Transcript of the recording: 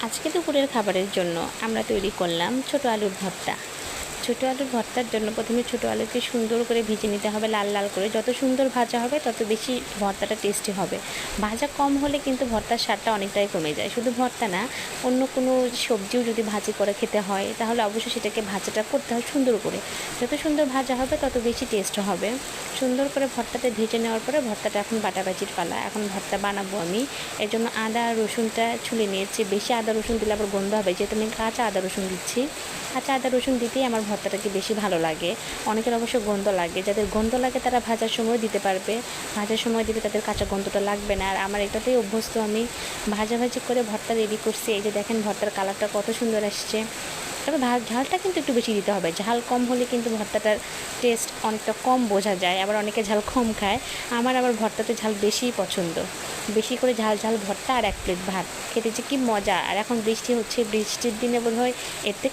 আজকে দুপুরের খাবারের জন্য আমরা তৈরি করলাম ছোটো আলুর ভর্তা। ছোটো আলুর ভর্তার জন্য প্রথমে ছোটো আলুকে সুন্দর করে ভেজে নিতে হবে, লাল লাল করে। যত সুন্দর ভাজা হবে তত বেশি ভর্তাটা টেস্টি হবে। ভাজা কম হলে কিন্তু ভর্তার স্বাদটা অনেকটাই কমে যায়। শুধু ভর্তা না, অন্য কোনো সবজিও যদি ভাজি করে খেতে হয় তাহলে অবশ্যই সেটাকে ভাজাটা করতে হয় সুন্দর করে। যত সুন্দর ভাজা হবে তত বেশি টেস্ট হবে। সুন্দর করে ভর্তাটা ভেজে নেওয়ার পরে ভর্তাটা এখন বাটাবাজির পালা। এখন ভর্তা বানাবো আমি। এর জন্য আদা রসুনটা ছুলে নিয়েছি। বেশি আদা রসুন দিলে আবার গন্ধ হবে, যেহেতু আমি কাঁচা আদা রসুন দিচ্ছি। কাঁচা আদা রসুন দিতেই আমার ভর্তাটাকে বেশি ভালো লাগে। অনেকের অবশ্য গন্ধ লাগে, যাদের গন্ধ লাগে তারা ভাজার সময় দিতে পারবে। ভাজার সময় দিলে তাদের কাঁচা গন্ধটা লাগবে না। আর আমার এটাতেই অভ্যস্ত আমি। ভাজাভাজি করে ভর্তা রেডি করছি। এই যে দেখেন ভর্তার কালারটা কত সুন্দর আসছে। তবে ঝালটা কিন্তু একটু বেশি দিতে হবে। ঝাল কম হলে কিন্তু ভর্তাটার টেস্ট অনেকটা কম বোঝা যায়। আবার অনেকে ঝাল কম খায়, আমার আবার ভর্তাতে ঝাল বেশিই পছন্দ। বেশি করে ঝাল ঝাল ভর্তা আর 1 প্লেট ভাত খেতে যে কী মজা। আর এখন বৃষ্টি হচ্ছে, বৃষ্টির দিনে বোধহয় এর থেকে